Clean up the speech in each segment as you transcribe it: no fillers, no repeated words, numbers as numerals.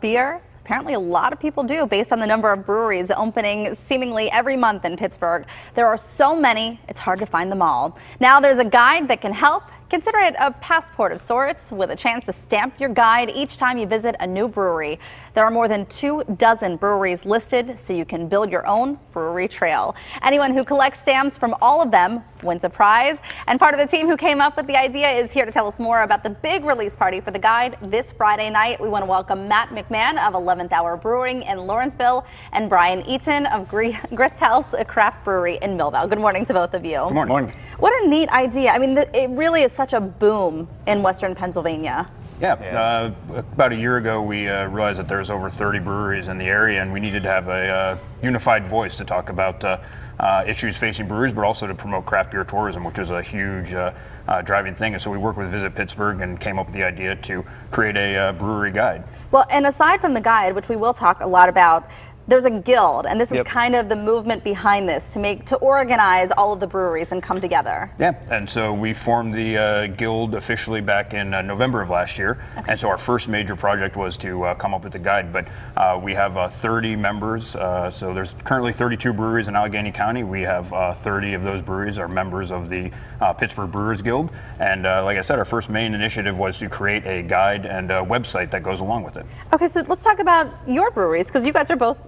beer? Apparently a lot of people do, based on the number of breweries opening seemingly every month in Pittsburgh. There are so many, it's hard to find them all. Now there's a guide that can help. Consider it a passport of sorts, with a chance to stamp your guide each time you visit a new brewery. There are more than 24 breweries listed, so you can build your own brewery trail. Anyone who collects stamps from all of them wins a prize. And part of the team who came up with the idea is here to tell us more about the big release party for the guide this Friday night. We want to welcome Matt McMahon of 11th Hour Brewing in Lawrenceville and Brian Eaton of Grist House Craft Brewery in Millvale. Good morning to both of you. Good morning. What a neat idea. I mean, it really is such a boom in Western Pennsylvania. Yeah, about a year ago we realized that there's over 30 breweries in the area, and we needed to have a unified voice to talk about issues facing breweries, but also to promote craft beer tourism, which is a huge driving thing. And so we worked with Visit Pittsburgh and came up with the idea to create a brewery guide. Well, and aside from the guide, which we will talk a lot about, there's a guild, and this is kind of the movement behind this to organize all of the breweries and come together. Yeah, and so we formed the guild officially back in November of last year. Okay. And so our first major project was to come up with the guide. But we have 30 members. So there's currently 32 breweries in Allegheny County. We have 30 of those breweries are members of the Pittsburgh Brewers Guild. And like I said, our first main initiative was to create a guide and a website that goes along with it. Okay, so let's talk about your breweries, because you guys are both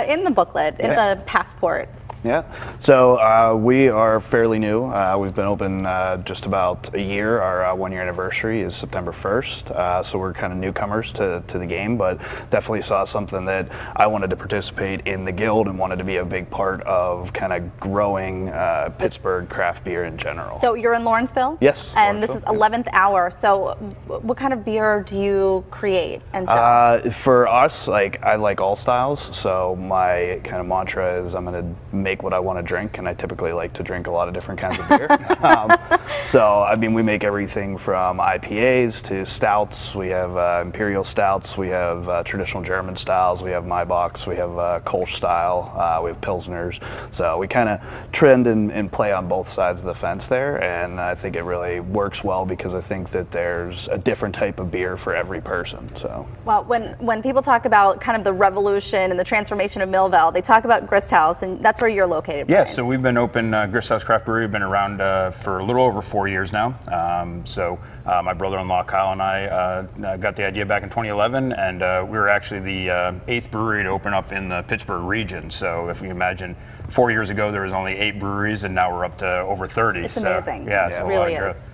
in the booklet, in the passport. Yeah, so we are fairly new. We've been open just about a year. Our 1 year anniversary is September 1st, so we're kind of newcomers to the game, but definitely saw something that I wanted to participate in the guild and wanted to be a big part of kind of growing Pittsburgh craft beer in general. So you're in Lawrenceville? Yes. And this is 11th Hour, so what kind of beer do you create and sell? For us, I like all styles, so my kind of mantra is I'm going to make what I want to drink, and I typically like to drink a lot of different kinds of beer. So I mean, we make everything from IPAs to stouts. We have imperial stouts, we have traditional German styles, we have Maibox, we have Kolsch style, we have pilsners. So we kind of trend and play on both sides of the fence there, and I think it really works well because I think that there's a different type of beer for every person. So well, when people talk about kind of the revolution and the transformation of Millvale, they talk about Grist House, and that's where you're located, Brian. Yeah, so we've been open, Grist House Craft Brewery, we've been around for a little over 4 years now. My brother-in-law Kyle and I got the idea back in 2011, and we were actually the 8th brewery to open up in the Pittsburgh region. So if you imagine, 4 years ago there was only 8 breweries, and now we're up to over 30. It's amazing. Yeah, it really is.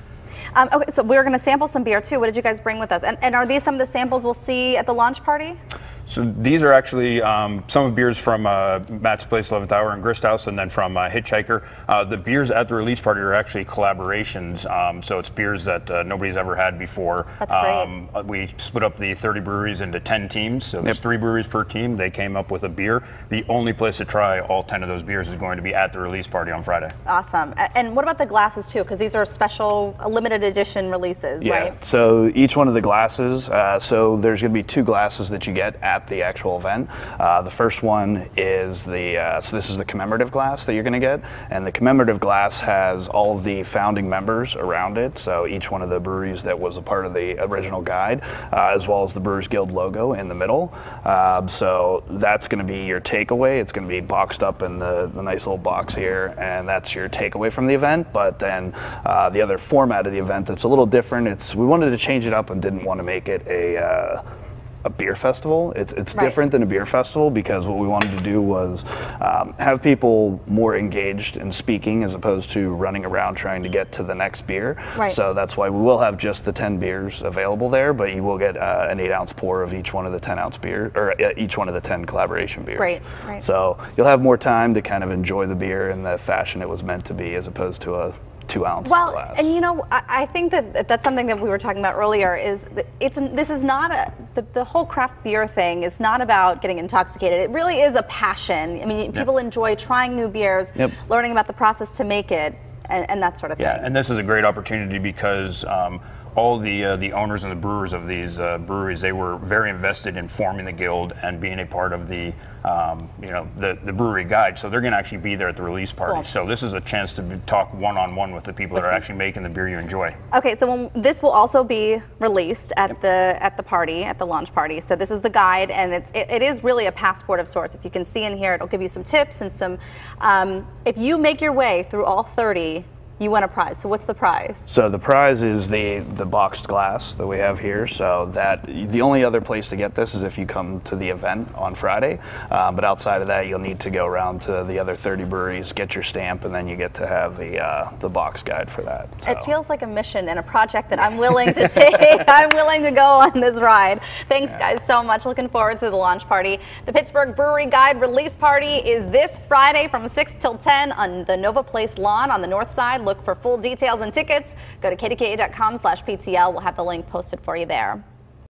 Okay, so we're going to sample some beer too. What did you guys bring with us? And are these some of the samples we'll see at the launch party? So these are actually some of the beers from Matt's Place, 11th Hour, and Grist House, and then from Hitchhiker. The beers at the release party are actually collaborations, so it's beers that nobody's ever had before. That's great. We split up the 30 breweries into 10 teams, so there's 3 breweries per team. They came up with a beer. The only place to try all 10 of those beers is going to be at the release party on Friday. Awesome. And what about the glasses too? Because these are special, limited edition releases, right? So each one of the glasses, so there's going to be 2 glasses that you get at the actual event. The first one is so this is the commemorative glass that you're going to get, and the commemorative glass has all of the founding members around it, so each one of the breweries that was a part of the original guide, as well as the Brewers Guild logo in the middle. So that's going to be your takeaway. It's going to be boxed up in the nice little box here, and that's your takeaway from the event. But then the other format of the event that's a little different, we wanted to change it up and didn't want to make it a beer festival. It's right. Different than a beer festival, because what we wanted to do was have people more engaged in speaking as opposed to running around trying to get to the next beer. Right. So that's why we will have just the 10 beers available there, but you will get an 8-ounce pour of each one of the 10-ounce beer, or each one of the 10 collaboration beers. Right. So you'll have more time to kind of enjoy the beer in the fashion it was meant to be, as opposed to a 2-ounce glass. And you know, I think that's something that we were talking about earlier, is this is not the whole craft beer thing is not about getting intoxicated. It really is a passion. I mean, people enjoy trying new beers, learning about the process to make it, and that sort of thing. Yeah, and this is a great opportunity because all the owners and the brewers of these breweries, they were very invested in forming the guild and being a part of the the brewery guide. So they're going to actually be there at the release party. Cool. So this is a chance to talk one-on-one with the people that are actually making the beer you enjoy. Okay, so this will also be released at the party, at the launch party. So this is the guide, and it is really a passport of sorts. If you can see in here, it'll give you some tips and some. If you make your way through all 30, you win a prize. So what's the prize? So the prize is the boxed glass that we have here. So that the only other place to get this is if you come to the event on Friday. But outside of that, you'll need to go around to the other 30 breweries, get your stamp, and then you get to have the box guide for that. So. It feels like a mission and a project that I'm willing to take. I'm willing to go on this ride. Thanks, guys, so much. Looking forward to the launch party. The Pittsburgh Brewery Guide release party is this Friday from 6 till 10 on the Nova Place lawn on the north side. Look for full details and tickets. Go to kdka.com/PTL. We'll have the link posted for you there.